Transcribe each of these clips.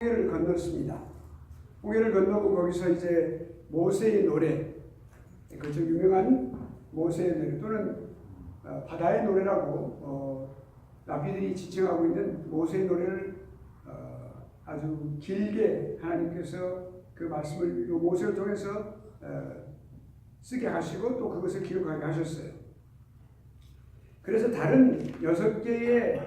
홍해를 건넜습니다. 홍해를 건너고 거기서 이제 모세의 노래, 그 유명한 모세의 노래 또는 바다의 노래라고 라비들이 지칭하고 있는 모세의 노래를 아주 길게 하나님께서 그 말씀을 모세를 통해서 쓰게 하시고 또 그것을 기록하게 하셨어요. 그래서 다른 6개의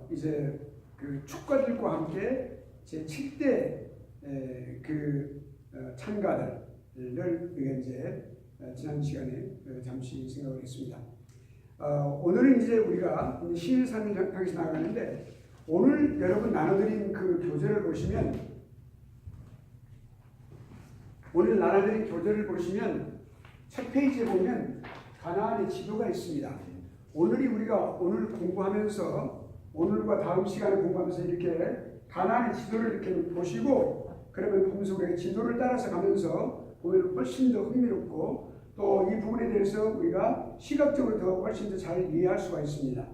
이제 그 축가들과 함께 제 7대 찬가들을 우리가 이제 지난 시간에 잠시 생각을 했습니다. 오늘은 이제 우리가 신일산을 향해서 나가는데 오늘 여러분 나눠드린 그 교재를 보시면 첫 페이지에 보면 가나안의 지도가 있습니다. 우리가 오늘 공부하면서 오늘과 다음 시간에 공부하면서 이렇게 가나안의 지도를 이렇게 보시고 그러면 보면서 우리가 지도를 따라서 가면서 보면 훨씬 더 흥미롭고 또 이 부분에 대해서 우리가 시각적으로 더 훨씬 더 잘 이해할 수가 있습니다.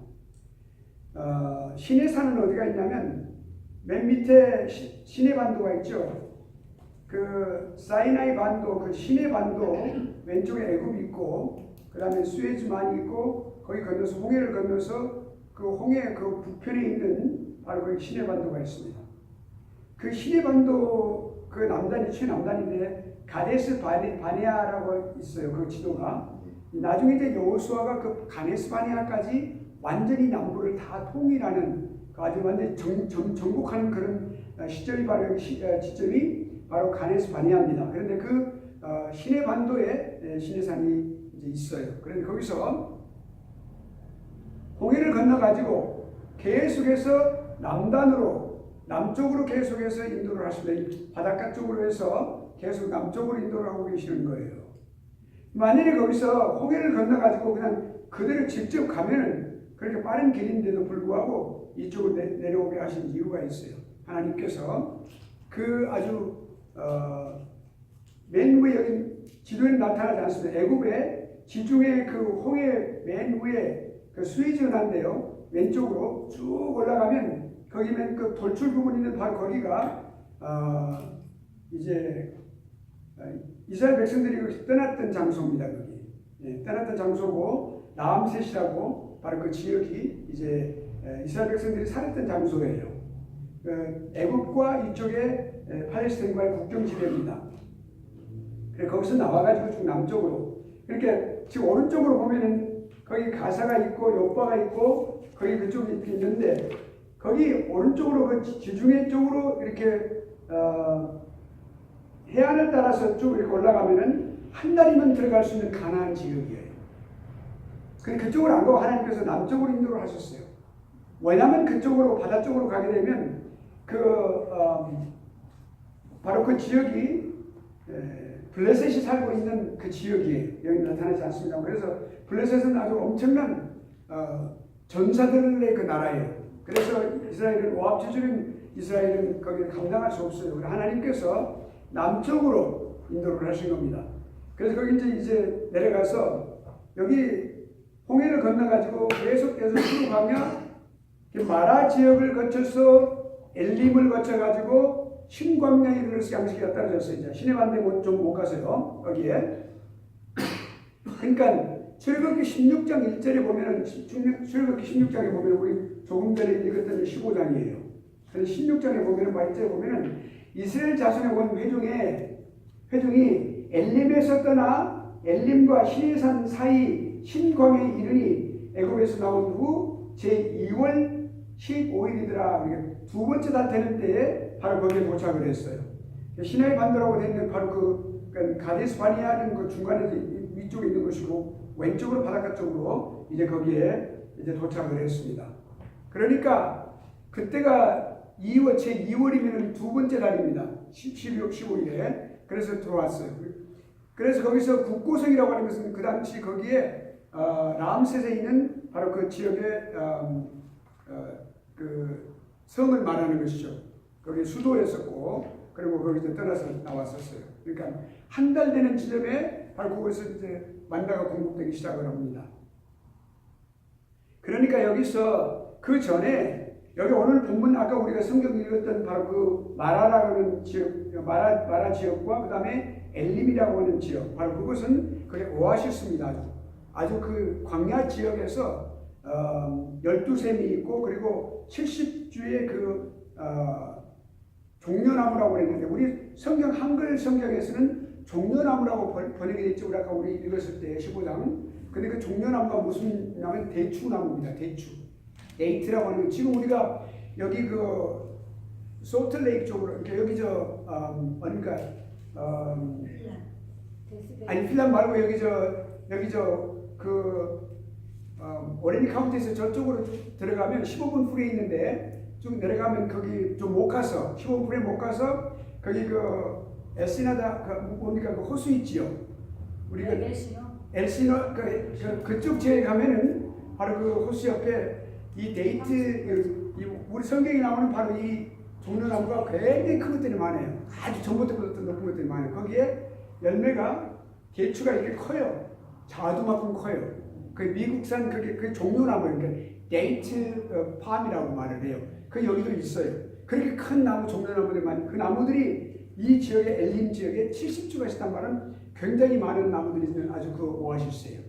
시내산은 어디가 있냐면 맨 밑에 시내 반도가 있죠. 그 사이나이 반도, 그 시내 반도 왼쪽에 애굽이 있고 그 다음에 수에즈만이 있고 거기 건너서 홍해를 건너서 그 홍해 그 북편에 있는 바로 그 시내 반도가 있습니다. 그 시내 반도 그 남단이 최남단인데 가데스 바네아라고 있어요. 그 지도가. 나중에 이제 여호수아가 그 가데스 바네아까지 완전히 남부를 다 통일하는 아주 완전히 정복하는 그런 시점이 바로 가데스 바네아입니다. 그런데 그 시내 반도에 시내산이 이제 있어요. 그런데 거기서 홍해를 건너가지고 계속해서 남쪽으로 계속해서 인도를 하십니다. 바닷가 쪽으로 해서 계속 남쪽으로 인도를 하고 계시는 거예요. 만약에 거기서 홍해를 건너가지고 그냥 그대로 직접 가면은 그렇게 빠른 길인데도 불구하고 이쪽으로 내려오게 하신 이유가 있어요. 하나님께서 그 아주 맨 위에 여기 지도에 나타나지 않습니다. 애굽의 지중해 그 홍해 맨 위에 그 수에즈운하인데요. 왼쪽으로 쭉 올라가면 거기면 그 돌출 부분이 있는 바로 거기가 이제 이스라엘 백성들이 떠났던 장소입니다. 거기 떠났던 장소고 라암셋이라고 바로 그 지역이 이제 이스라엘 백성들이 살았던 장소예요. 애굽과 이쪽에 팔레스타인과의 국경 지대입니다. 거기서 나와가지고 쭉 남쪽으로 이렇게 지금 오른쪽으로 보면은 거기 가사가 있고 요바가 있고 거기 그쪽이 있는데 거기 오른쪽으로 그 지중해 쪽으로 이렇게 해안을 따라서 쭉 이렇게 올라가면은 한 달이면 들어갈 수 있는 가나안 지역이에요. 근데 그쪽으로 안 가고 하나님께서 남쪽으로 인도를 하셨어요. 왜냐하면 그쪽으로 바다 쪽으로 가게 되면 바로 그 지역이 블레셋이 살고 있는 그 지역이에요. 여기 나타나지 않습니다. 그래서 블레셋은 아주 엄청난 전사들의 그 나라예요. 그래서 이스라엘은 오합지졸인 이스라엘은 거기를 감당할 수 없어요. 하나님께서 남쪽으로 인도를 하신 겁니다. 그래서 거기 이제 내려가서 여기 홍해를 건너가지고 계속해서 쭉 가면 마라 지역을 거쳐서 엘림을 거쳐가지고 신광야에 이르러서 양식이가 떨어졌어요. 이제 시내 반대 좀 못 가세요. 거기에. 그러니까 출애굽기 16장 1절에 보면은 출애굽기 16장에 보면 우리 조금 전에 읽었던 15장이에요. 그래서 16장에 보면은 1절에 보면은 이스라엘 자손의 온 회중이 엘림에서 떠나 엘림과 시내산 사이 신광야에 이르니 애굽에서 나온 후 제2월 15일이더라. 두 번째 달 되는 때에 바로 거기에 도착을 했어요. 시나이 반도라고 되어 있는 바로 그 가데스 바네아는 그 중간에 위쪽에 있는 것이고 왼쪽으로 바닷가 쪽으로 이제 거기에 이제 도착을 했습니다. 그러니까 그때가 제2월이면 두 번째 달입니다. 12월 15일에. 그래서 들어왔어요. 그래서 거기서 국고성이라고 하는 것은 그 당시 거기에 라암셋에 있는 바로 그 지역의 그 성을 말하는 것이죠. 거기 수도였었고 그리고 거기서 떠나서 나왔었어요. 그러니까 한 달 되는 지점에 바로 그곳에서 이제 만나가 공급되기 시작을 합니다. 그러니까 여기서 그 전에 여기 오늘 본문 아까 우리가 성경 읽었던 바로 그 마라라고 하는 지역, 마라 지역과 그 다음에 엘림이라고 하는 지역, 바로 그것은 그게 오아시스입니다. 아주 그 광야 지역에서 12샘이 있고 그리고 70주의 그 종려나무라고 그랬는데 우리 성경 한글 성경에서는 종려나무라고 번역이 됐죠. 아까 우리 읽었을 때 15장. 근데 그 종려나무가 무슨 나무는 대추나무입니다. 대추. 데이트라고 하는 거. 지금 우리가 여기 그 소틀레이크 쪽으로 이렇게 여기 그러니까 아니 핀란 말고 여기 오렌지 카운티에서 저쪽으로 들어가면 15분 풀에 있는데 쭉 내려가면 거기 좀 못 가서 15분 풀에 못 가서 거기 그 엘시나다 뭡니까 그 호수 있지요. 우리가 엘시노 그쪽 지역에 가면은 바로 그 호수 옆에 이 데이트 우리 성경에 나오는 바로 이 종려나무가 굉장히 큰 것들이 많아요. 아주 전부터부터 높은 것들이 많아요. 거기에 열매가 대추가 이렇게 커요. 자두만큼 커요. 그 미국산 그 종려나무 그러니까 데이트 팜이라고 말을 해요. 그 여기도 있어요. 그렇게 큰 나무 종려나무들이 많이 그 나무들이 이 지역의 엘림 지역에 70주가 있단 말은 굉장히 많은 나무들이 있는 아주 그 오아시스예요.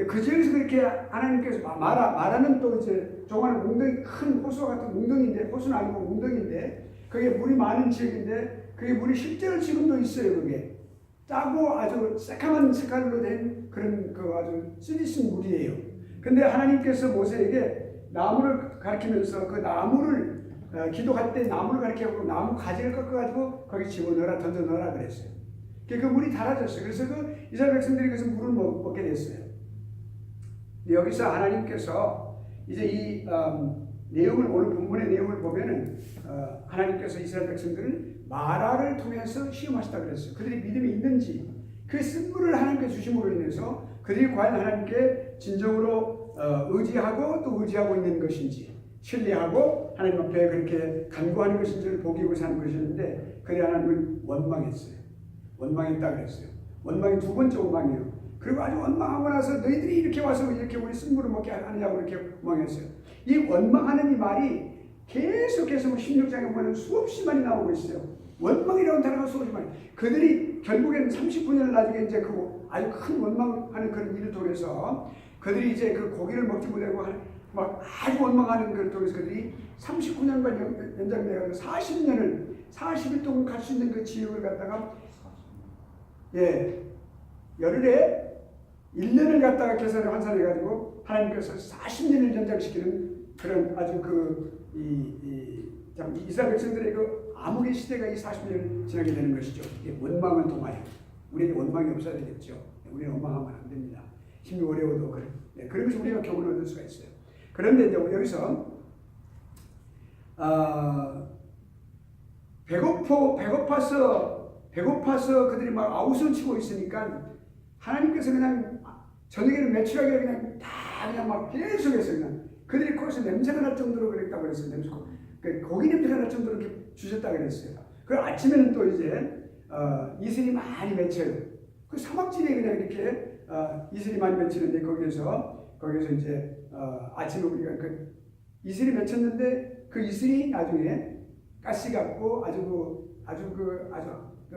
그 지역에서 그렇게 하나님께서 마라는 또 이제 조그마한 웅덩이 큰 호수 같은 웅덩이인데 호수는 아니고 웅덩이인데 그게 물이 많은 지역인데 그게 물이 실제로 지금도 있어요. 그게 짜고 아주 새카만 색깔로 된 그런 그 아주 쓰리신 물이에요. 근데 하나님께서 모세에게 나무를 가리키면서 그 나무를 기도할 때 나무를 가리켜서 나무 가지를 꺾어가지고 거기 집어넣어라 던져 넣어라 그랬어요. 그 물이 달아졌어요. 그래서 그 이스라엘 백성들이 그래서 물을 먹게 됐어요. 여기서 하나님께서 이제 이 내용을 오늘 본문의 내용을 보면은 하나님께서 이스라엘 백성들을 마라를 통해서 시험하시다 그랬어요. 그들이 믿음이 있는지 그 쓴물을 하나님께 주심으로 인해서 그들이 과연 하나님께 진정으로 의지하고 또 의지하고 있는 것인지 신뢰하고 하나님 앞에 그렇게 간구하는 것인지를 보기 위해서 하는 것이었는데 그래 하나님은 원망했어요. 원망했다 그랬어요. 원망이 두 번째 원망이에요. 그리고 아주 원망하고 나서 너희들이 이렇게 와서 이렇게 우리 쓴물을 먹게 하느냐고 이렇게 원망했어요. 이 원망하는 이 말이 계속해서 16장에 보면 수없이 많이 나오고 있어요. 원망이라는 단어가 수없이 많이. 그들이 결국에는 39년을 나중에 이제 그 아주 큰 원망하는 그런 일을 통해서 그들이 이제 그 고기를 먹지 못하고 막 아주 원망하는 걸 통해서 그들이 39년간 연장돼가지고 40일 동안 갈 수 있는 그 지역을 갖다가 열흘에 1년을 갖다가 계산을 환산해가지고 하나님께서 40년을 연장시키는 그런 아주 이스라엘 백성들의 그 암흑의 시대가 이 40년을 지나게 되는 것이죠. 원망을 통하여. 우리는 원망이 없어야 되겠죠. 우리는 원망하면 안 됩니다. 힘이 어려워도 그래. 그런 것을 우리가 교훈을 얻을 수가 있어요. 그런데 이제 여기서 배고파서 그들이 막 아우성 치고 있으니까 하나님께서 그냥 저녁에는 매출하게 그냥 다 그냥 막 계속해서 그냥 그들이 거기서 냄새가 날 정도로 그랬다고 그랬어요. 고기 냄새가 날 정도로 이렇게 주셨다고 그랬어요. 그 아침에는 또 이제 이슬이 많이 맺혀요. 그 사막지대에 그냥 이렇게 이슬이 많이 맺히는데 거기에서 이제 아침에 우리가 그 이슬이 맺혔는데 그 이슬이 나중에 가시 같고 아주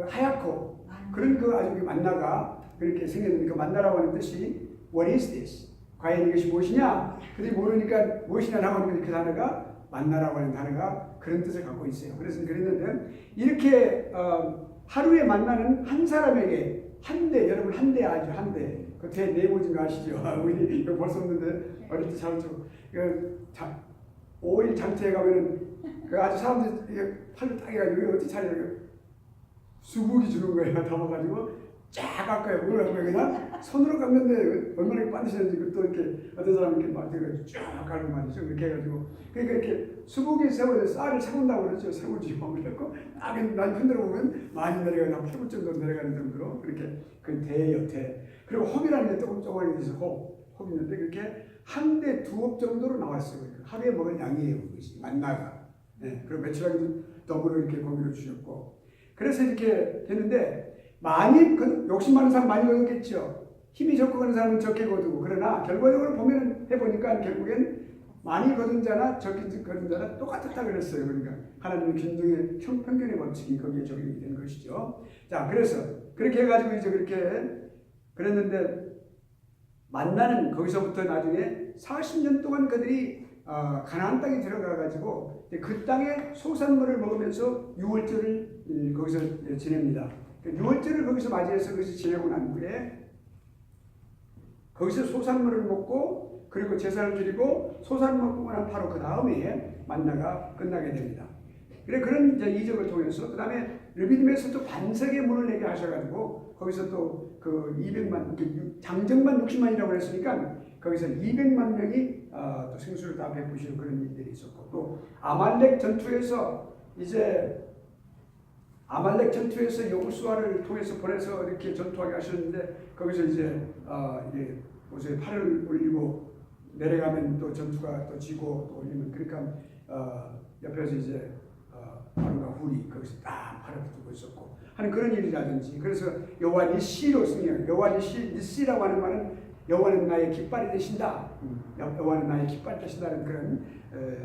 하얗고 그런 그 아주 만나가 그렇게 생겼는데 그 만나라고 하는 뜻이 What is this? 과연 이것이 무엇이냐? 그들이 모르니까 무엇이냐라고 하는 그 단어가 만나라고 하는 단어가 그런 뜻을 갖고 있어요. 그래서 그랬는데 이렇게 하루에 만나는 한 사람에게 한 대, 여러분 한 대 아주 한 대. 그 대 네모진 거 아시죠? 우리 이거 벌써 없는데 어릴 때 잘 쳐. 5일 장터에 가면은 그 아주 사람들이 팔을 딱 해가지고 어떻게 차리냐고 수북이 주는 거예요. 담아가지고 쫙 깎아요. 그걸 그냥 손으로 깎는데 얼마나 반드시는지 또 이렇게 어떤 사람은 이렇게 막 쫙 깎는 말이죠. 그렇게 해가지고 그러니까 이렇게 수북이 세워서 쌀을 세운다고 그러죠. 세우지 그래갖고 난 흔들어 보면 많이 내려가 한 8분 정도 내려가는 정도로 그렇게 그 대여태 그리고 홉이라는 게 조금 조그맣게 돼서 홉 있는데 그렇게 한 대 2홉 정도로 나왔어요. 하루에 먹을 양이에요. 그것이 만나가. 그리고 며칠하고 더불어 이렇게 고기를 주셨고 그래서 이렇게 됐는데 많이 욕심 많은 사람 많이 거두겠죠. 힘이 적고 그런 사람은 적게 거두고 그러나 결과적으로 보면 해보니까 결국엔 많이 거둔 자나 적게 거둔 자나 똑같았다 그랬어요. 그러니까 하나님의 균등의 평균의 법칙이 거기에 적용이 된 것이죠. 자, 그래서 그렇게 해가지고 이제 그렇게 그랬는데 만나는 거기서부터 나중에 40년 동안 그들이 가나안 땅에 들어가가지고 그 땅의 소산물을 먹으면서 유월절을 거기서 지냅니다. 유월절을 거기서 맞이해서 거기서 지내고 난 후에 거기서 소산물을 먹고 그리고 제사를 드리고 소산물 먹고 난 바로 그 다음에 만나가 끝나게 됩니다. 그래 그런 이제 이적을 통해서 그 다음에 르비딤에서 또 반석의 문을 내게 하셔가지고 거기서 또 그 200만 장정만 60만이라고 했으니까 거기서 200만 명이 또 생수를 다 베푸시는 그런 일들이 있었고 또 아말렉 전투에서 여호수아를 통해서 보내서 이렇게 전투하게 하셨는데 거기서 이제 모세의 팔을 올리고 내려가면 또 전투가 또 지고 또 올리면 그러니까 옆에서 이제 아론과 훌이 거기서 딱 팔을 붙고 있었고 하는 그런 일이라든지 그래서 여호와 니시로 승리하는 여호와 니시라고 하는 말은 여호와는 나의 깃발이 되신다. 여호와는 나의 깃발이 되신다는 그런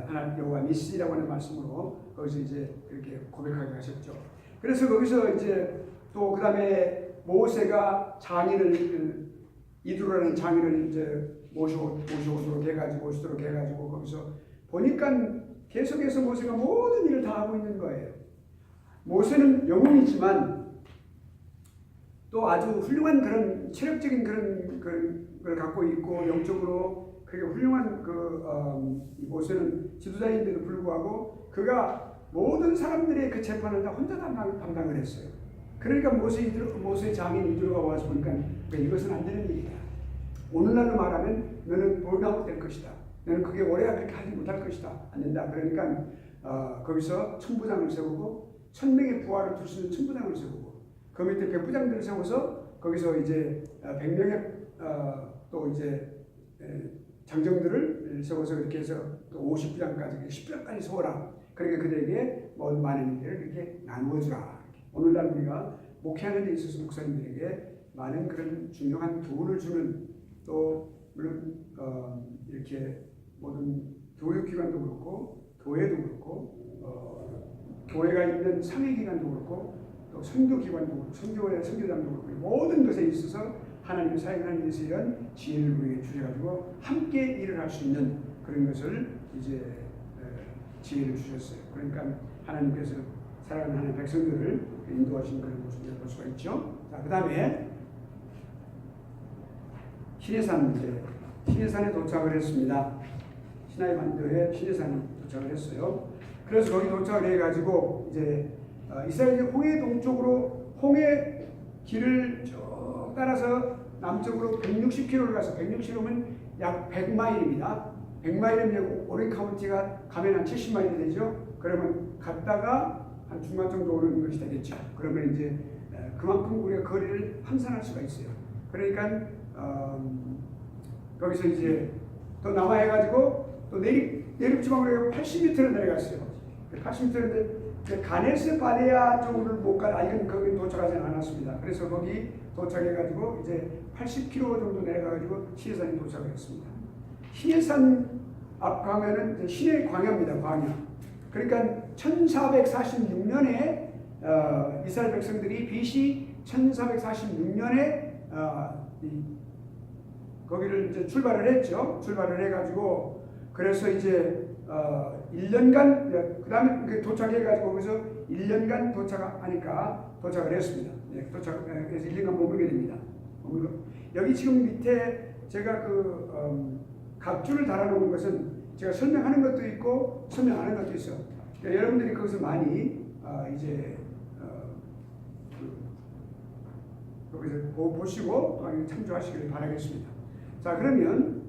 하나님 여호와 니시라고 하는 말씀으로 거기서 이제 그렇게 고백하게 하셨죠. 그래서 거기서 이제 또 그다음에 모세가 장인을 이두라는 장인을 이제 모시도록 해가지고 거기서 보니까 계속해서 모세가 모든 일을 다 하고 있는 거예요. 모세는 영웅이지만 또 아주 훌륭한 그런 체력적인 그런 걸 갖고 있고 영적으로 그게 훌륭한 모세는 지도자인데도 불구하고 그가 모든 사람들의 그 재판을 다 혼자 담당을 했어요. 그러니까 모세의 장인 이두로가 와서 보니까 이것은 안 되는 일이다. 오늘날로 말하면 너는 볼나무 될 것이다. 너는 그게 오래 그렇게 하지 못할 것이다. 안 된다. 그러니까 거기서 천부장을 세우고 1000명의 부하를 둘 수 있는 천부장을 세우고 그 밑에 백부장들을 세워서 거기서 이제 100명의 또 이제 장정들을 세워서 이렇게 해서 또 50부장까지 10부장까지 세워라. 그러니까 그들에게 많은 일들을 이렇게 나누어주라. 오늘날 우리가 목회하는 데 있어서 목사님들에게 많은 그런 중요한 교훈을 주는 또 물론 이렇게 모든 교육기관도 그렇고 교회도 그렇고 교회가 있는 상회기관도 그렇고 또 선교기관도 그렇고 선교회 선교장도 그렇고 모든 것에 있어서 하나님의 사역하는 데서 이런 지혜를 우리에게 주셔가지고 함께 일을 할 수 있는 그런 것을 이제 지혜를 주셨어요. 그러니까 하나님께서 사랑하는 하나님의 백성들을 인도하시는 그런 모습을 볼 수가 있죠. 자, 그 다음에 시내산에 도착을 했습니다. 시나이 반도에 시내산에 도착을 했어요. 그래서 거기 도착을 해가지고 이제 이스라엘이 홍해 동쪽으로 홍해 길을 쭉 따라서 남쪽으로 160km를 가서 160km면 약 100마일입니다. 100마일이면 오렌 카운티가 가면 한 70마일이 되죠. 그러면 갔다가 한 중간 정도 오는 것이 되겠죠. 그러면 이제 그만큼 우리가 거리를 환산할 수가 있어요. 그러니까 거기서 이제 또 남아해가지고 또 내륙지방으로 80m를 내려갔어요. 80m인데 가네스 바네아 쪽을 못 가, 이건 거기 도착하지 않았습니다. 그래서 거기 도착해가지고 이제 80km 정도 내려가가지고 시내산에 도착을 했습니다. 시내산 앞 가면은 시내 광야입니다. 광야. 그러니까 1446년에 이스라엘 백성들이 BC 1446년에 거기를 이제 출발을 했죠. 출발을 해가지고 그래서 이제 1년간 그 다음에 도착해가지고 거기서 1년간 도착을 했습니다. 그래서 1년간 머물게 됩니다. 여기 지금 밑에 제가 각주를 달아놓은 것은 제가 설명하는 것도 있고 설명 안 하는 것도 있어. 그러니까 여러분들이 거기서 많이 이제 거기서 보시고 참조하시길 바라겠습니다. 자, 그러면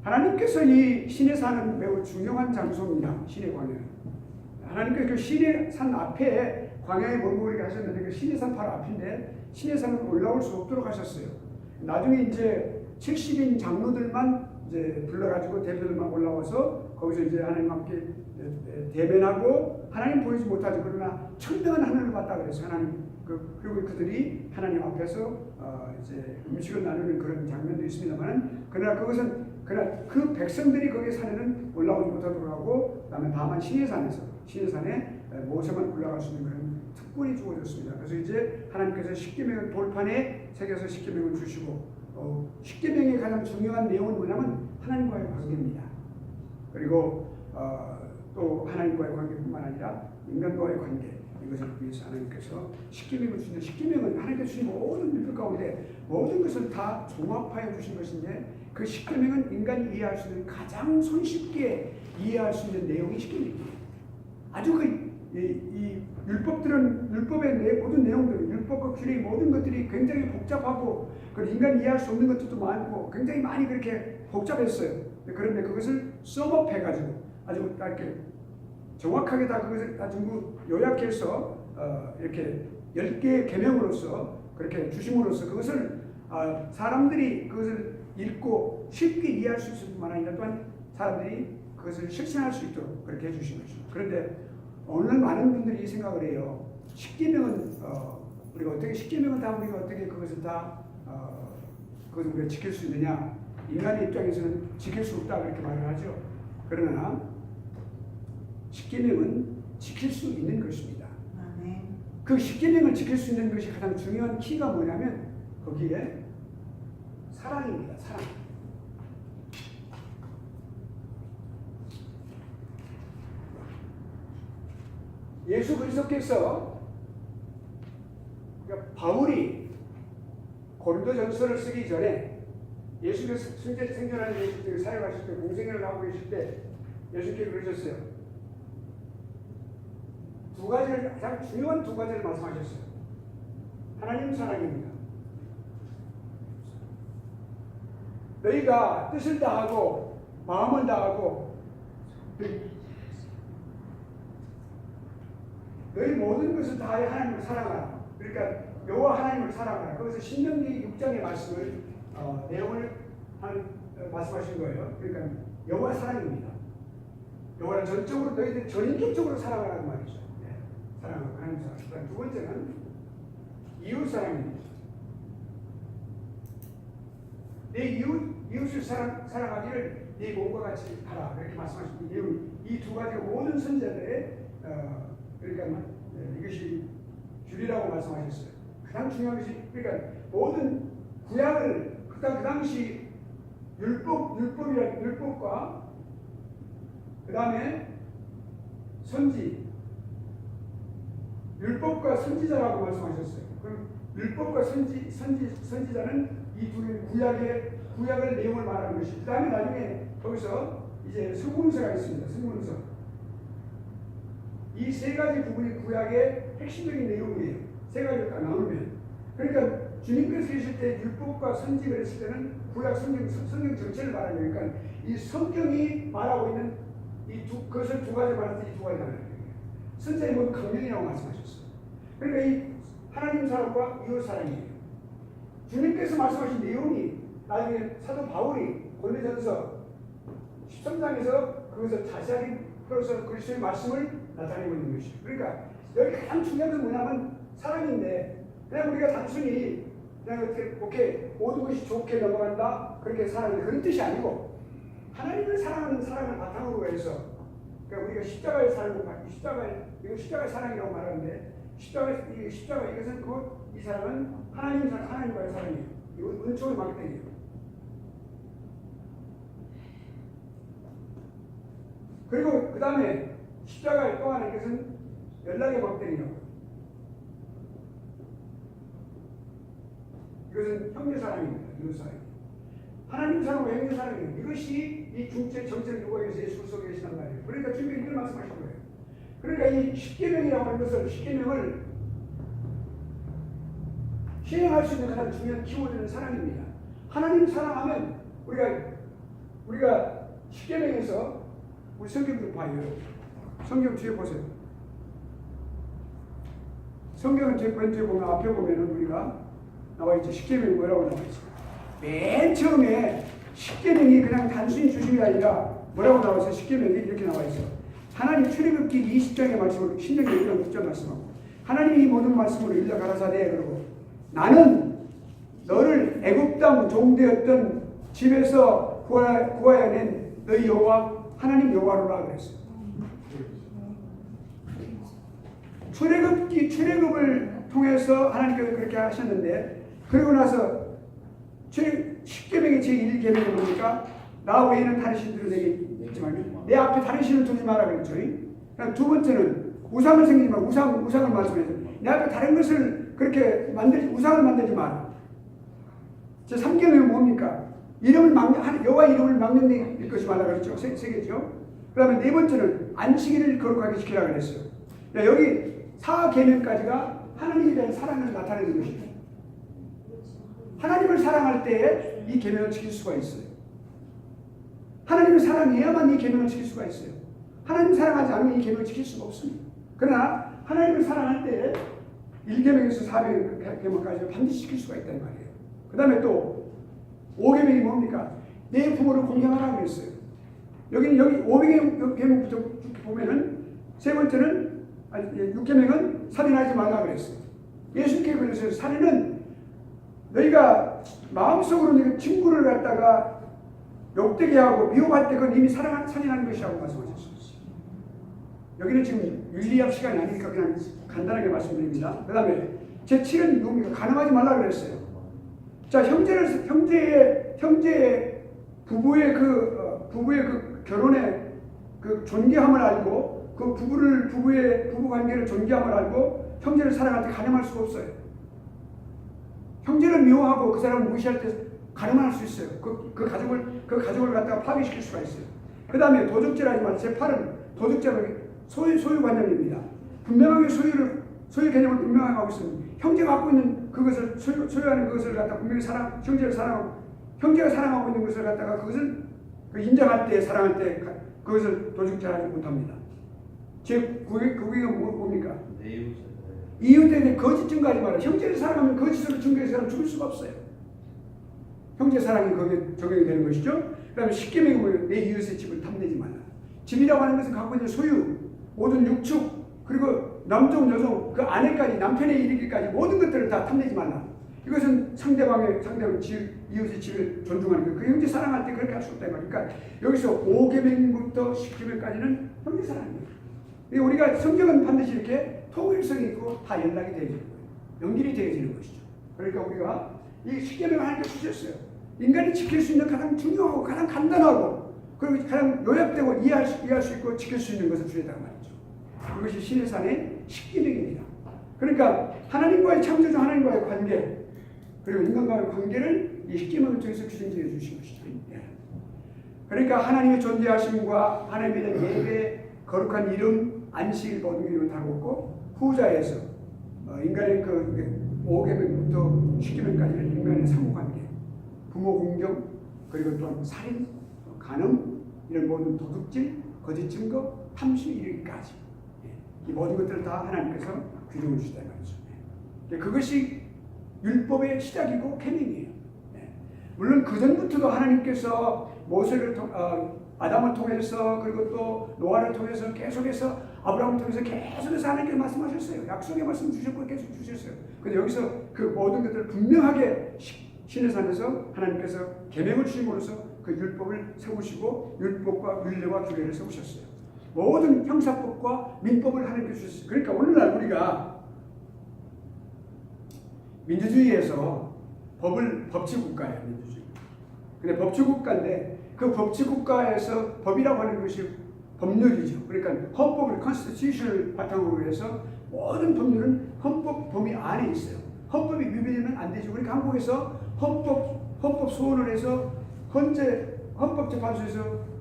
하나님께서 이 시내산은 매우 중요한 장소입니다. 시내 광야. 하나님께서 그 시내산 앞에 광야에 머무르게 하셨는데 그 시내산 바로 앞인데 시내산은 올라올 수 없도록 하셨어요. 나중에 이제 70인 장로들만 이제 불러가지고 대표들만 올라와서 거기서 이제 하나님 함께 대면하고 하나님 보이지 못하죠. 그러나 청명한 하늘을 봤다 그랬어요. 하나님 그리고 그들이 하나님 앞에서 이제 음식을 나누는 그런 장면도 있습니다만 그러나 그것은 그러나 그 백성들이 거기에 산에는 올라오지 못하도록 하고 그다음에 다만 시내산에 모세만 올라갈 수 있는 그런 특권이 주어졌습니다. 그래서 이제 하나님께서 십계명을 돌판에 새겨서 십계명을 주시고 십계명의 가장 중요한 내용은 뭐냐면 하나님과의 관계입니다. 그리고 또 하나님과의 관계뿐만 아니라 인간과의 관계, 이것을 위해서 하나님께서 십계명을 주시는데, 십계명은 하나님께서 주신 모든 율법 가운데 모든 것을 다 종합하여 주신 것인데, 그 십계명은 인간이 이해할 수 있는 가장 손쉽게 이해할 수 있는 내용이 십계명입니다. 아주 이 율법의 모든 내용들, 율법과 규례의 모든 것들이 굉장히 복잡하고, 그리고 인간이 이해할 수 없는 것들도 많고 굉장히 많이 그렇게 복잡했어요. 그런데 그것을 썸업해가지고 아주 이렇게 정확하게 다 그것을 다 전부 요약해서 이렇게 10개의 계명으로서 그렇게 주심으로써 그것을 사람들이 그것을 읽고 쉽게 이해할 수 있을 뿐만 아니라 또한 사람들이 그것을 실천할 수 있도록 그렇게 해주신 것입니다. 그런데 오늘 많은 분들이 이 생각을 해요. 십계명은 우리가 어떻게 십계명은 다 우리가 어떻게 그것을 다 그것을 우리가 지킬 수 있느냐? 인간의 입장에서는 지킬 수 없다 그렇게 말을 하죠. 그러나 십계명은 지킬 수 있는 것입니다. 그 십계명을 지킬 수 있는 것이 가장 중요한 키가 뭐냐면 거기에 사랑입니다. 사랑. 예수 그리스도께서, 그러니까 바울이 고린도전서를 쓰기 전에 예수께서 생전하는 예수께서 사역하실 때, 공생애를 하고 계실 때 예수께서 그러셨어요. 두 가지를, 가장 중요한 두 가지를 말씀하셨어요. 하나님 사랑입니다. 너희가 뜻을 다하고 마음을 다하고 너희 모든 것을 다하여 하나님을 사랑하라. 그러니까 여호와 하나님을 사랑하라. 거기서 신명기 6장의 말씀을 내용을 말씀하신 거예요. 그러니까 여호와 사랑입니다. 여호와를 전적으로 너희들 전인격적으로 사랑하라는 말이죠. 네. 사랑하고 하나님 사랑. 두 번째는 이웃 사랑입니다. 내 이웃을 사랑하기를 네 몸과 같이 하라. 그렇게 말씀하십니다. 이 두 가지가 모든 선지자들의 그러니까 이것이 규리라고 말씀하셨어요. 가장 중요한 것이, 그러니까 모든 구약을 그 당시 율법과 그 다음에 율법과 선지자라고 말씀하셨어요. 그럼 율법과 선지자는 이 두 구약의 내용을 말하는 것이, 그 다음에 나중에 거기서 이제 성문서가 있습니다. 성문서. 이 세 가지 부분이 구약의 핵심적인 내용이에요. 세 가지를 다 나누면. 그러니까 주님께서 계실 때 율법과 선지를 했을 때는 구약 성경 전체를 말하는 거니까 이 성경이 말하고 있는 그것을 두 가지 말할 때 이 두 가지 말하는 거예요. 선지자의 모두 강령이라고 말씀하셨어요. 그러니까 이 하나님 사랑과 이웃 사랑이에요. 주님께서 말씀하신 내용이 나중에 사도 바울이 고린도전서 13장에서 그것을 자세하게 풀어서 그리스도의 말씀을 나타내고 있는 것이죠. 그러니까 여기 가장 중요한 건 뭐냐면 사랑인데, 그냥 우리가 단순히 그냥 어떻게 모든 것이 좋게 넘어간다 그렇게 사랑하는 그런 뜻이 아니고, 하나님을 사랑하는 사랑을 바탕으로 해서, 그러니까 우리가 십자가의 사랑을 이거 십자가의 사랑이라고 말하는데, 십자가 이것은 이 사랑은 하나님과의 사랑이에요. 이거 은총의 막대기예요. 그리고 그 다음에 십자가의 또 하나 이것은 연락의 막대기라고. 이것은 형제 사랑입니다. 이웃 사랑. 하나님 사랑과 형제 사랑이에요. 이것이 이 중체 정체를 누구에게 예수 속에 계시단 말이에요. 그러니까 주님이 이걸 말씀하신 거예요. 그러니까 이 십계명이라고 하는 것을, 십계명을 시행할 수 있는 가장 중요한 키워드는 사랑입니다. 하나님 사랑하면 우리가 십계명에서 우리 성경 좀 봐요. 성경 뒤에 보세요. 성경은 제 왼쪽에 보면, 앞에 보면은 우리가 나와 있죠. 십계명이 뭐라고 나와 있어요. 맨 처음에 십계명이 그냥 단순히 주심이 아니라 뭐라고 나와 있어요. 십계명이 이렇게 나와 있어요. 하나님 출애굽기 20장의 말씀으로, 신명기 1장 6절 말씀하고, 하나님이 이 모든 말씀으로 일러 가라사대, 그러고 나는 너를 애굽 땅 종되었던 집에서 구하여 낸 너희 여호와 하나님 여호와로라 그랬어요. 출애굽을 통해서 하나님께서 그렇게 하셨는데, 그리고 나서 10계명의 제1계명이 뭡니까? 나 외에는 다른 신들을 내게 있지 말며 내 앞에 다른 신을 두지 마라 그랬죠. 두 번째는 우상을 생기지 마. 우상을 말씀해서 내 앞에 다른 것을 그렇게 우상을 만들지 마라. 제 3계명은 뭡니까? 여호와 이름을 망령되게 일것이 말라 그랬죠. 세 개죠. 그 다음에 네 번째는 안식일을 거룩하게 지키라 그랬어요. 여기 4계명까지가 하나님에 대한 사랑을 나타내는 것입니다. 하나님을 사랑할 때에 이 계명을 지킬 수가 있어요. 하나님을 사랑해야만 이 계명을 지킬 수가 있어요. 하나님을 사랑하지 않으면 이 계명을 지킬 수가 없습니다. 그러나 하나님을 사랑할 때에 1계명에서 4계명까지 반드시 지킬 수가 있다는 말이에요. 그 다음에 또 5계명이 뭡니까? 내 부모를 공경하라고 했어요. 여기 5계명부터 보면은 세 번째는 6계명은 살인하지 말라고 그랬어요. 예수님께 그랬어요. 살인은 너희가 마음속으로 친구를 갖다가 욕되게 하고 미워할 때 그건 이미 살인하는 것이라고 말씀하셨어요. 여기는 지금 윤리학 시간이 아니니까 그냥 간단하게 말씀드립니다. 그 다음에 제7은 뭡니까? 가늠하지 말라고 그랬어요. 자, 형제의 부부의 그 결혼의 그 존귀함을 알고 그 부부의 부부 관계를 존귀함을 알고 형제를 사랑할 때 가늠할 수가 없어요. 형제를 미워하고 그 사람을 무시할 때 가늠할 수 있어요. 그 가족을 갖다가 파괴시킬 수가 있어요. 그 다음에 도적죄라지 말고 제8은 도적죄는 소유관념입니다. 분명하게 소유 개념을 분명하게 하고 있습니다. 형제가 갖고 있는 그것을 소유하는 그것을 갖다가 분명히 형제를 사랑하고 형제가 사랑하고 있는 것을 갖다가 그것을 인정할 때 사랑할 때 그것을 도적죄하지 못합니다. 즉 그게 뭡니까? 이웃에 거짓 증거하지 마라. 형제를 사랑하면 거짓으로 증거해서 사람 죽을 수가 없어요. 형제 사랑이 거기에 적용이 되는 것이죠. 그 다음에 10계명이 뭐예요? 내 이웃의 집을 탐내지 말라. 집이라고 하는 것은 갖고 있는 소유, 모든 육축, 그리고 남종, 여종, 그 아내까지, 남편에 이르기까지 모든 것들을 다 탐내지 말라. 이것은 상대방의 이웃의 집을 존중하는 거예요. 그 형제 사랑할 때 그렇게 할 수 없다. 그러니까 여기서 5계명부터 10계명까지는 형제 사랑입니다. 우리가 성경은 반드시 이렇게 통일성이 있고 다 연락이 되어지는 거예요. 연결이 되어지는 것이죠. 그러니까 우리가 이 10계명을 하나님께 주셨어요. 인간이 지킬 수 있는 가장 중요하고 가장 간단하고 그리고 가장 요약되고 이해할 수 있고 지킬 수 있는 것을 주셨다는 말이죠. 그것이 신의 산의 10계명입니다. 그러니까 하나님과의 창조주 하나님과의 관계 그리고 인간과의 관계를 이 10계명을 통해서 규정지어 주신 것이죠. 그러니까 하나님의 존재하심과 하나님에 대한 예배, 거룩한 이름, 안식일 모든 이름을 다루고 후자에서 인간의 그 5계명부터 10계명까지는 인간의 상호관계, 부모 공경, 그리고 또한 살인, 간음, 이런 모든 도둑질, 거짓 증거, 탐심 이르기까지 이 모든 것들을 다 하나님께서 규정해 주시다는 말이죠. 그것이 율법의 시작이고 계명이에요. 물론 그 전부터도 하나님께서 모세를 아담을 통해서 그리고 또 노아를 통해서 계속해서 아브라함을 통해서 계속해서 하나님께서 말씀하셨어요. 약속의 말씀 주셨고 계속 주셨어요. 근데 여기서 그 모든 것들을 분명하게 신의 산에서 하나님께서 계명을 주심으로써 그 율법을 세우시고 율법과 율례와 규례를 세우셨어요. 모든 형사법과 민법을 하나님께서 주셨어요. 그러니까 오늘날 우리가 민주주의에서 법치국가예요. 민주주의. 근데 법치국가인데 그 법치국가에서 법이라고 하는 것이 법률이죠. 그러니까 헌법을 컨스티튜션을 바탕으로 해서 모든 법률은 헌법 범위 안에 있어요. 헌법이 위배되면 안 되죠. 그러니까 한국에서 헌법 소원을 해서 헌법재판소에서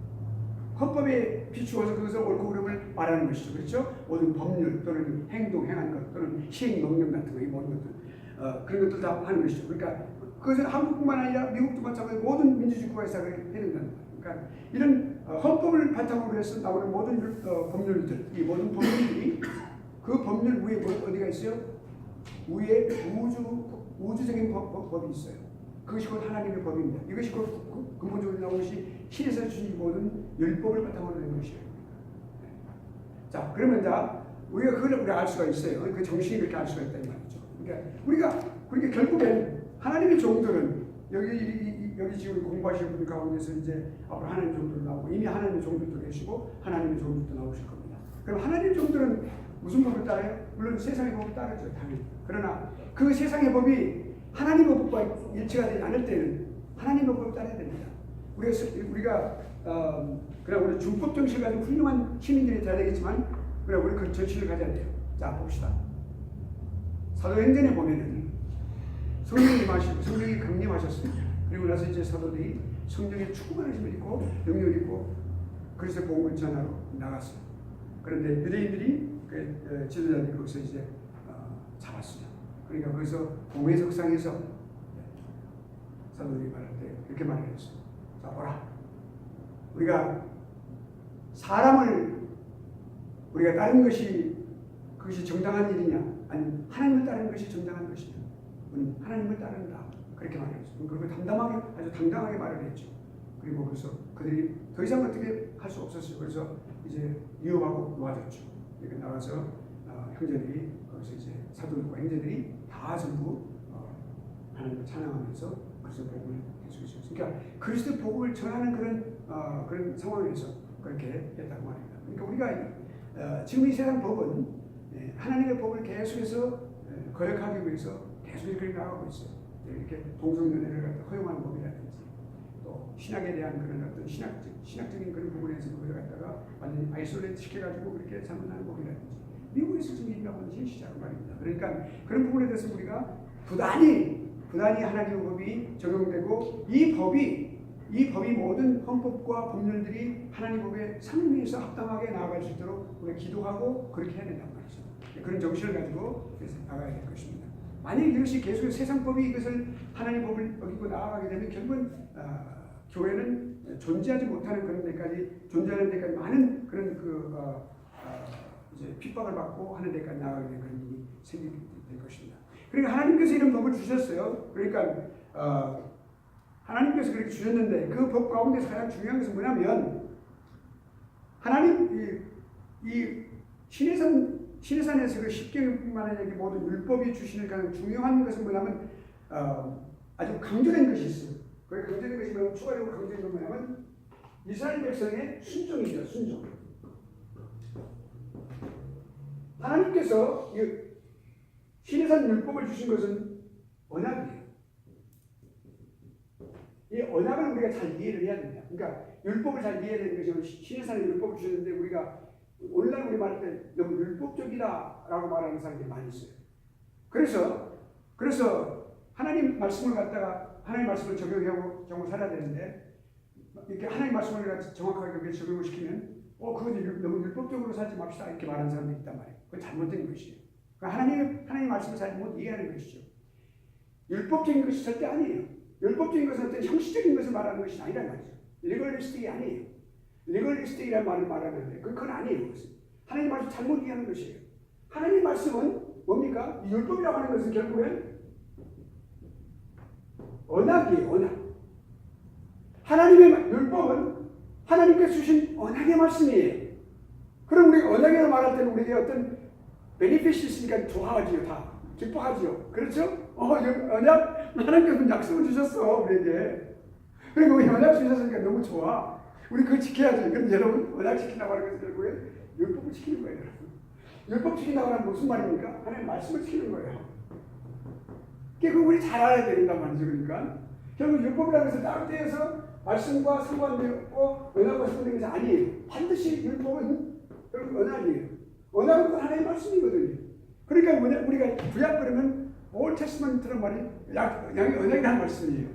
헌법에 비추어서 그것을 옳고 그름을 말하는 것이죠. 그렇죠? 모든 법률 또는 행한 것 또는 시행명령 같은 거 이 모든 것들 그런 것들 다 하는 것이죠. 그러니까 그것은 한국뿐만 아니라 미국도 마찬가지로 모든 민주주의 국가에서 그렇게 되는 겁니다. 그러니까 이런 헌법을 바탕으로 해서 나오는 모든 법률들, 이 모든 법률들이 그 법률 위에 어디가 있어요? 위에 우주적인 법이 있어요. 그것이 곧 하나님의 법입니다. 이것이 곧 근본적으로 나오는 것이 신에서 주신 모든 율법을 바탕으로 된 것이에요. 자, 그러면 우리가 그걸 알 수가 있어요. 그 정신이 그렇게 알 수가 있다는 말이죠. 그러니까 우리가 결국엔 하나님의 종들은 여기 여기 지금 공부하시는 분 가운데서 이제 앞으로 하나님 종들도 나오고 이미 하나님의 종들도 계시고 하나님의 종들도 나오실 겁니다. 그럼 하나님의 종들은 무슨 법을 따라요? 물론 세상의 법을 따르죠, 당연히. 그러나 그 세상의 법이 하나님의 법과 일치가 되지 않을 때는 하나님의 법을 따라야 됩니다. 우리가 그냥 우리 준법 정신을 가지고 훌륭한 시민들이 돼야 되겠지만 그냥 우리 그 정신을 가져야 돼요. 자, 봅시다. 사도행전에 보면은 성령이 마시고 성령이 강림하셨습니다. 그리고 나서 이제 사도들이 성령의 충만하심을 입고 능력을 입고 그리스도의 복음을 전하러 나갔어요. 그런데 유대인들이 그 지도자들이 거기서 이제 잡았어요. 그러니까 거기서 공회 석상에서 사도들이 말할 때 이렇게 말을 했어요. 자, 보라. 우리가 사람을 우리가 따르는 것이 그것이 정당한 일이냐? 아니 하나님을 따르는 것이 정당한 것이냐? 우리는 하나님을 따른다. 그렇게 말했어요. 그리고 담담하게 아주 당당하게 말을 했죠. 그리고 그래서 그들이 더 이상 어떻게 할 수 없었어요. 그래서 이제 위협하고 놓아졌죠. 이렇게 나와서 형제들이 거기서 이제 사도들과 형제들이 다 전부 하나님을 찬양하면서 그리스도 복음을 계속했어요. 그러니까 그리스도 복음을 전하는 그런 상황에서 그렇게 했다고 말입니다. 그러니까 우리가 지금 이 세상 법은 하나님의 법을 계속해서 거역하기 위해서 계속 이렇게 나가고 있어요. 이렇게 동성연애를 갖다 허용하는 법이라든지 또 신학에 대한 그런 어떤 신학적인 그런 부분에서 그걸 갖다가 완전히 아이솔레이트 시켜가지고 그렇게 잘못하는 법이라든지 미국에서 지금 일어나고 있는 현실이라고 말입니다. 그러니까 그런 부분에 대해서 우리가 부단히 하나님의 법이 적용되고 이 법이 모든 헌법과 법률들이 하나님 법에 상위에서 합당하게 나아갈 수 있도록 우리가 기도하고 그렇게 해야 된단 말이죠. 그런 정신을 가지고 나가야 될 것입니다. 만약 이것이 계속 세상법이 이것을 하나님 법을 어기고 나아가게 되면 결국은 교회는 존재하지 못하는 그런 데까지 존재하는 데까지 많은 그런 이제 핍박을 받고 하는 데까지 나아가게 되는 그런 일이 생기게 될 것입니다. 그러니까 하나님께서 이런 법을 주셨어요. 그러니까 하나님께서 그렇게 주셨는데 그 법 가운데서 가장 중요한 것은 뭐냐면 하나님 이 시내산에서 그 십계명뿐만 아니라 모든 율법이 주시는 가장 중요한 것은 뭐냐면 아주 강조된 것이 있어요. 그 강조된 것이 뭐냐면 추가적으로 강조된 건 뭐냐면 이스라엘 백성의 순종입니다. 순종. 하나님께서 시내산 율법을 주신 것은 언약이에요. 이 언약을 우리가 잘 이해를 해야 됩니다. 그러니까 율법을 잘 이해해야 되는 것이 시내산의 율법을 주셨는데 우리가 오늘날 우리 말할 때 너무 율법적이다라고 말하는 사람들이 많이 있어요. 그래서 하나님 말씀을 갖다가 하나님 말씀을 적용하고 정을 살아야 되는데 이렇게 하나님 말씀을 정확하게 적용을 시키면 그것이 너무 율법적으로 살지 맙시다 이렇게 말하는 사람들이 있단 말이에요. 그건 잘못된 것이에요. 그러니까 하나님 말씀을 잘못 이해하는 것이죠. 율법적인 것이 절대 아니에요. 율법적인 것은 어떤 형식적인 것을 말하는 것이 아니란 말이죠. 리걸리스틱이 아니에요. 리걸리스틱이라는 말을 말하는데 그건 아니에요. 그것은. 하나님 말씀 잘못 이해하는 것이에요. 하나님 말씀은 뭡니까? 율법이라고 하는 것은 결국엔 언약이에요. 언약. 하나님의 율법은 하나님께서 주신 언약의 말씀이에요. 그럼 우리가 언약이라고 말할 때는 우리에게 어떤 베니핏이 있으니까 좋아하지요. 다 기뻐하지요. 그렇죠? 언약 하나님께서 약속을 주셨어 우리에게. 그리고 언약 주셨으니까 너무 좋아. 우리 그거 지켜야지. 그럼 여러분 언약 지킨다고 하는 것은 결국에 율법을 지키는 거예요. 율법 지킨다고 하는 무슨 말입니까? 하나님 말씀을 지키는 거예요. 그게 우리 잘 알아야 된단 말이죠. 그러니까 결국 율법이라는 것은 따로 떼어서 말씀과 상관되고 언약과 상관되는 것이 아니에요. 반드시 율법은 결국 언약이에요. 언약은 하나님의 말씀이거든요. 그러니까 우리가 구약 그러면 올 테스트먼트란 말이 언약이라는 말씀이에요.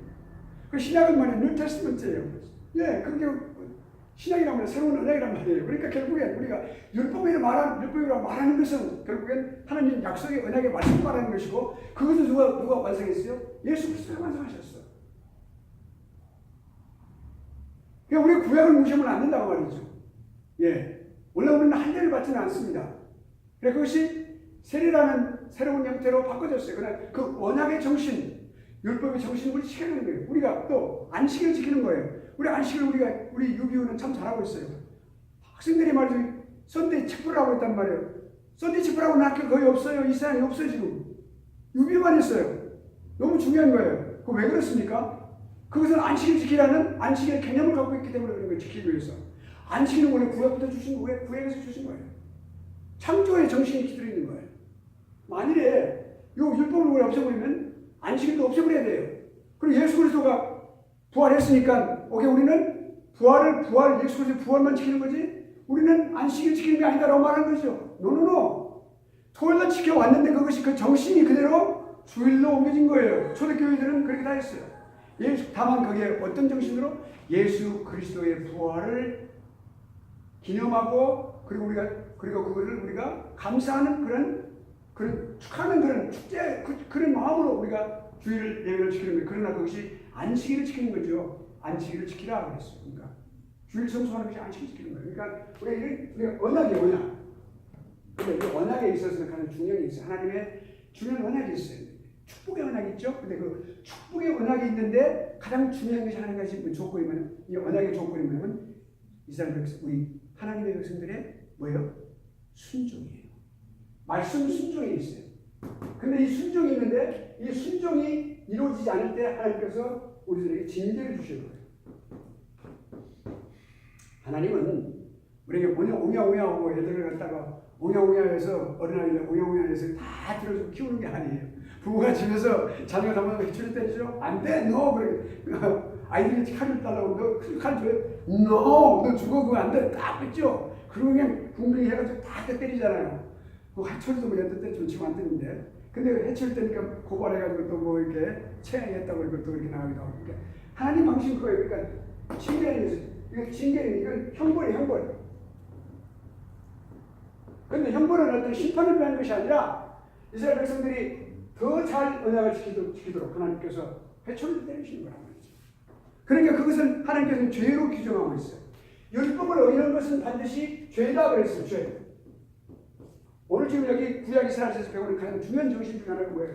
그 신약은 말이 뉴 테스트먼트예요. 예, 그게 신약이란 말이 새로운 언약이란 말이에요. 그러니까 결국엔 우리가 율법이라고 말하는 것은 결국엔 하나님 약속의 언약의 말씀 말하는 것이고 그것을 누가 완성했어요? 예수 그리스도가 완성하셨어. 그러니까 우리가 구약을 무시하면 안 된다고 말이죠. 예, 원래 우리는 할례를 받지는 않습니다. 그것이 세례라는 새로운 형태로 바꿔졌어요. 그러나 그 언약의 정신, 율법의 정신을 우리 지키는 거예요. 우리가 또 안식을 지키는 거예요. 우리 안식을 우리 유비우는 참 잘하고 있어요. 학생들이 말이죠. 썬데이 체프라고 했단 말이에요. 썬데이 체프라고 하는 학교 거의 없어요. 이 세상에 없어요 지금. 유비만 있어요. 너무 중요한 거예요. 그거 왜 그렇습니까? 그것은 안식일 지키라는 안식일의 개념을 갖고 있기 때문에 그런 거예요. 지키기 위해서. 안식일은 원래 구약부터 주신 거예요. 구약에서 주신 거예요. 창조의 정신이 기들어 있는 거예요. 만일에 이 율법을 우리 없애버리면 안식일도 없애버려야 돼요. 그리고 예수 그리스도가 부활했으니까 오케이 우리는 예수 그리스도의 부활만 지키는 거지 우리는 안식일 지키는 게 아니다라고 말하는 거죠. 노노노. 토요일날 지켜왔는데 그것이 그 정신이 그대로 주일로 옮겨진 거예요. 초대교회들은 그렇게 다 했어요. 다만 거기에 어떤 정신으로 예수 그리스도의 부활을 기념하고 그리고 그거를 우리가 감사하는 그런 축하하는 그런 축제 그런 마음으로 우리가 주일 예배를 지키는 거예요. 그러나 그것이 안식일을 지키는 거죠. 안식일을 지키라 그랬어요. 그러니까 주일 성수하는 것이 안식일 지키는 거예요. 그러니까 우리가 언약이 언약. 근데 이 언약에 있어서 가장 중요한 게 있어요. 하나님의 중요한 언약이 있어요. 축복의 언약이 있죠. 근데 그 축복의 언약이 있는데 가장 중요한 것이 하나님의 조건이면 이 언약의 조건이 뭐냐면 이스라엘 우리 하나님의 백성들의 뭐예요? 순종이에요. 말씀 순종이 있어요. 근데 이 순종이 있는데 이 순종이 이루어지지 않을 때 하나님께서 우리들에게 징계를 주시는 거예요. 하나님은 우리에게 오냐오냐하고 애들을 갖다가 오냐오냐해서 어린아이들 오냐오냐해서 다 들어서 키우는 게 아니에요. 부모가 집에서 자녀가 잘못하면 해줄 때죠. 안 돼, 너 그래. 아이들이 칼을 달라고 너 칼 줘요? 너 죽어 그거 안 돼. 딱 뺐죠. 그러고 그냥 궁둥이 해가지고 다 때리잖아요. 해초리도 뭐 여덟 때 좀 치면 안 되는데. 근데 해칠 때니까 고발해가지고 또 뭐 이렇게 체행했다고 그러고 또 이렇게 나가기도 하고. 그러니까 하나님 방식 그거예요. 그러니까 이건 형벌이에요, 형벌. 근데 형벌은 어떤 심판을 위한 것이 아니라 이스라엘 백성들이 더 잘 언약을 지키도록 하나님께서 회초리를 때리시는 거란 말이죠. 그러니까 그것은 하나님께서는 죄로 규정하고 있어요. 율법을 어기는 것은 반드시 죄다 그랬어요. 죄. 오늘 지금 여기 구약 이스라엘에서 배우는 가장 중요한 정신 중 하나가 뭐예요?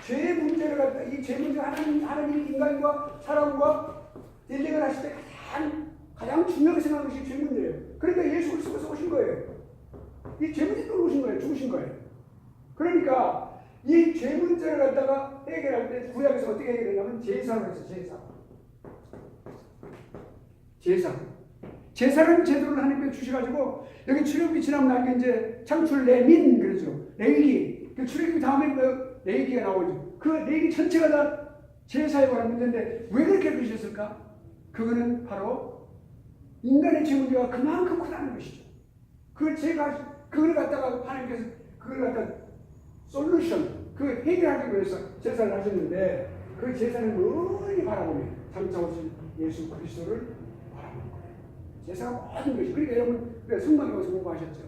죄의 문제를 갖다 이 죄 문제 하나님이 인간과 사람과 딜링을 하실 때 가장 중요하게 생각하는 것이 죄 문제예요. 그러니까 예수 그리스도께서 오신 거예요. 이 죄 문제 때문에 오신 거예요. 죽으신 거예요. 그러니까 이 죄 문제를 갖다가 해결할 때 구약에서 어떻게 해결하냐면 제사로 했어요. 제사라는 제도를 하나님께 주셔가지고 여기 출애굽기 지나면 나게 이제 창출 레민 그러죠. 레위기. 그 출애굽기 다음에 그 레위기가 나오죠. 그 레위기 전체가 다 제사에 관한 문제인데 왜 그렇게 그러셨을까? 그거는 바로 인간의 죄 문제가 그만큼 크다는 것이죠. 그걸 갖다가 하나님께서 그걸 갖다 솔루션, 그 해결하기 위해서 제사를 하셨는데 그 제사를 늘 바라보며 장차 오신 예수 그리스도를 바라보는 거예요. 제사가 모든 것이. 그러니까 여러분 성막에서 공부하셨죠.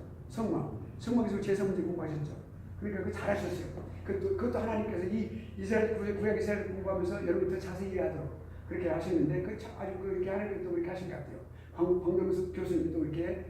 성막에서 제사 문제 공부하셨죠. 그러니까 그 잘하셨어요. 그것도 하나님께서 이 이스라엘 구약 이스라엘 공부하면서 여러분 더 자세히 이해하도록 그렇게 하셨는데 아주 그렇게 하나님께서 또 그렇게 하신 것 같아요. 광동수 교수님도 이렇게